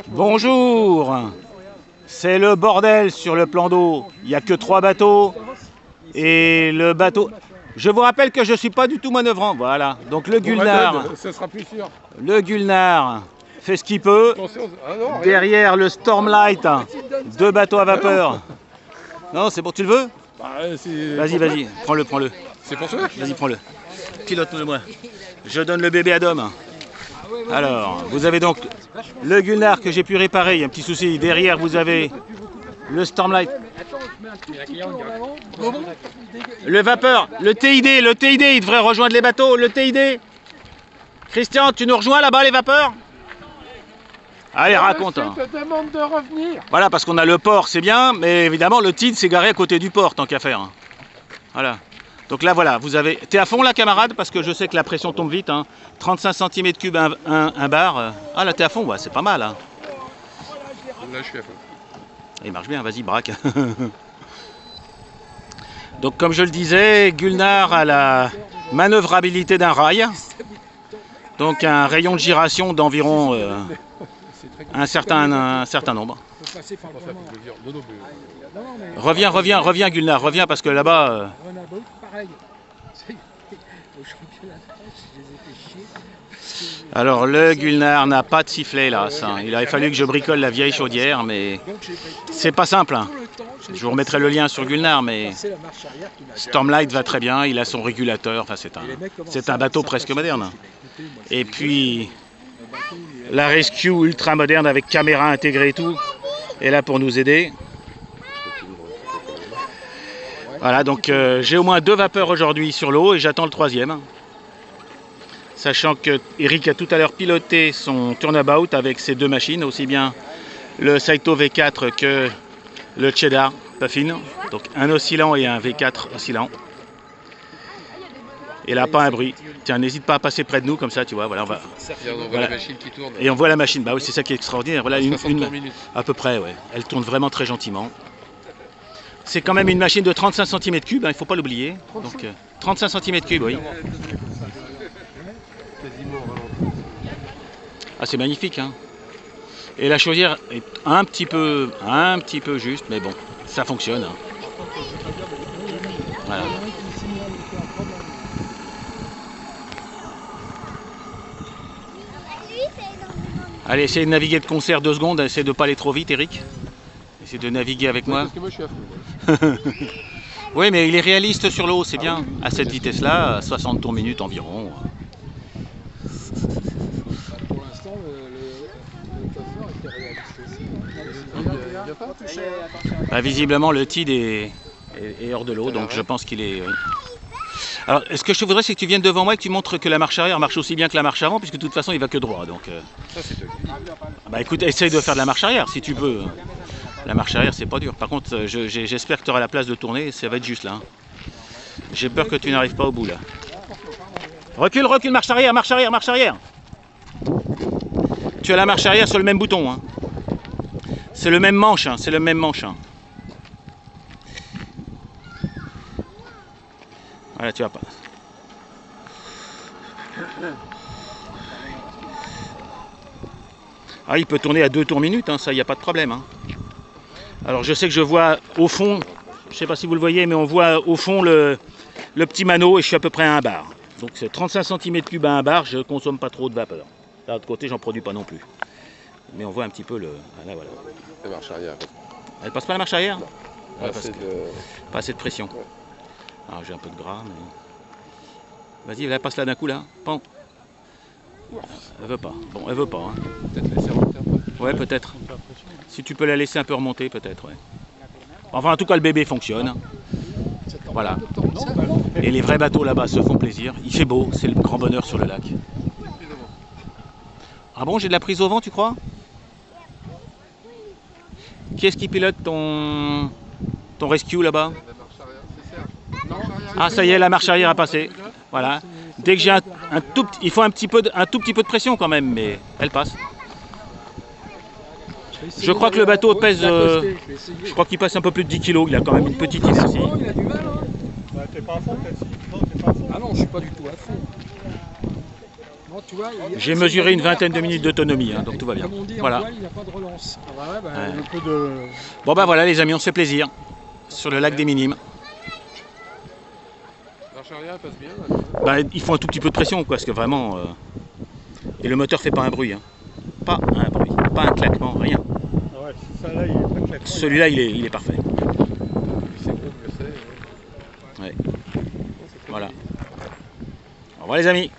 Bonjour. C'est le bordel sur le plan d'eau. Il n'y a que 3 bateaux. Et le bateau... Je vous rappelle que je ne suis pas du tout manœuvrant. Voilà. Donc le Gulnare... Ce sera plus sûr. Le Gulnare fait ce qu'il peut. Derrière le Stormlight, 2 bateaux à vapeur. Non, c'est bon, tu le veux? Vas-y, vas-y, prends-le. C'est pour ça? Vas-y, prends-le. Pilote-le moi. Je donne le bébé à Dom. Alors, vous avez donc le Gulnare que j'ai pu réparer. Il y a un petit souci. Derrière, vous avez le Stormlight. Le vapeur, le TID, il devrait rejoindre les bateaux. Le TID. Christian, tu nous rejoins là-bas, les vapeurs? Allez, raconte. Je te demande de revenir. Voilà, parce qu'on a le port, c'est bien, mais évidemment, le TID s'est garé à côté du port, tant qu'à faire. Voilà. Donc là, voilà, vous avez... T'es à fond, là, camarade? Parce que je sais que la pression tombe vite. 35 cm3 un bar. Ah, là, t'es à fond, ouais, c'est pas mal. Là, je suis à fond. Il marche bien, vas-y, braque. Donc, comme je le disais, Gulnare a la manœuvrabilité d'un rail. Donc, un rayon de giration d'environ un certain nombre. Reviens, Gulnare, reviens, parce que là-bas... Alors, le Gulnare n'a pas de sifflet, là. Il aurait fallu que je bricole la vieille chaudière, mais c'est pas simple. Je vous remettrai le lien sur Gulnare, mais Stormlight va très bien, il a son régulateur, enfin, c'est un bateau presque moderne. Et puis, la Rescue ultra moderne avec caméra intégrée et tout, est là pour nous aider. Voilà, donc j'ai au moins 2 vapeurs aujourd'hui sur l'eau et j'attends le 3e. Sachant que Eric a tout à l'heure piloté son turnabout avec ses 2 machines, aussi bien le Saito V4 que le Cheddar Puffin. Donc un oscillant et un V4 oscillant. Et là, pas un bruit. Tiens, n'hésite pas à passer près de nous, comme ça, tu vois. Voilà, on va. On voit la machine qui tourne. Et on voit la machine. Bah oui, c'est ça qui est extraordinaire. Voilà, une à peu près, ouais. Elle tourne vraiment très gentiment. C'est quand même une machine de 35 cm3, il ne faut pas l'oublier. Donc 35 cm3, oui. Ah, c'est magnifique, hein. Et la chaudière est un petit peu juste, mais bon, ça fonctionne. Voilà. Allez, essayez de naviguer de concert 2 secondes, essayez de ne pas aller trop vite, Eric. Essayez de naviguer avec moi. Parce que moi, je suis à fond. Oui, mais il est réaliste sur l'eau, c'est bien. À cette vitesse-là, 60 tours minutes environ. Pour l'instant, le coiffeur était réaliste aussi. Bah, visiblement, le TID est hors de l'eau, donc je pense qu'il est... Oui. Alors, ce que je te voudrais, c'est que tu viennes devant moi et que tu montres que la marche arrière marche aussi bien que la marche avant, puisque de toute façon, il va que droit. Donc, ça, c'est tout. bah écoute, essaye de faire de la marche arrière, si tu peux. La marche arrière, c'est pas dur. Par contre, j'espère que tu auras la place de tourner, ça va être juste là. J'ai peur que tu n'arrives pas au bout, là. Recule, recule, marche arrière, marche arrière, marche arrière. Tu as la marche arrière sur le même bouton. C'est le même manche, c'est le même manche. Voilà, tu vas pas. Ah, il peut tourner à 2 tours minute, ça, il n'y a pas de problème. Alors, je sais que je vois au fond, je ne sais pas si vous le voyez, mais on voit au fond le petit mano et je suis à peu près à 1 bar. Donc, c'est 35 cm3 à 1 bar, je ne consomme pas trop de vapeur. De l'autre côté, j'en produis pas non plus. Mais on voit un petit peu le... Là, voilà. La marche arrière. Elle passe pas la marche arrière? Non. Ouais, pas assez de pression. Ouais. Alors, j'ai un peu de gras, mais... Vas-y, elle passe là d'un coup, là. Pan. Elle veut pas. Bon, elle veut pas. Peut-être laisser remonter un peu. Ouais, peut-être. Si tu peux la laisser un peu remonter, peut-être, ouais. Enfin, en tout cas, le bébé fonctionne. Voilà. Et les vrais bateaux là-bas se font plaisir. Il fait beau, c'est le grand bonheur sur le lac. Ah bon, j'ai de la prise au vent, tu crois? Qui est-ce qui pilote ton rescue là-bas? Ah, ça y est, la marche arrière a passé. Voilà. Dès que j'ai il faut un tout petit peu de pression quand même, mais elle passe. Je crois que le bateau pèse... je crois qu'il passe un peu plus de 10 kg, il a quand même une petite inertie. Il a du mal, hein. T'es pas à fond peut-être? Non, t'es pas à fond. Ah non, je suis pas du tout à fond. Non, tu vois, J'ai mesuré une vingtaine de minutes d'autonomie, hein, donc tout va bien. Comme on dit Voilà. en voile, il n'y a pas de relance. Ah bah ouais, bah, Ouais. le peu de... Bon bah voilà les amis, on se fait plaisir sur le lac des Minimes. Marche arrière, passe bien. Là. Bah, il faut un tout petit peu de pression, quoi, parce que vraiment... Et le moteur fait pas un bruit. Hein. Pas un bruit, pas un claquement, rien. Ah ouais, ça là, il est pas claquant. Celui-là, il est parfait. C'est gros, je sais. Ouais. Non, c'est très Voilà. joli. Au revoir les amis.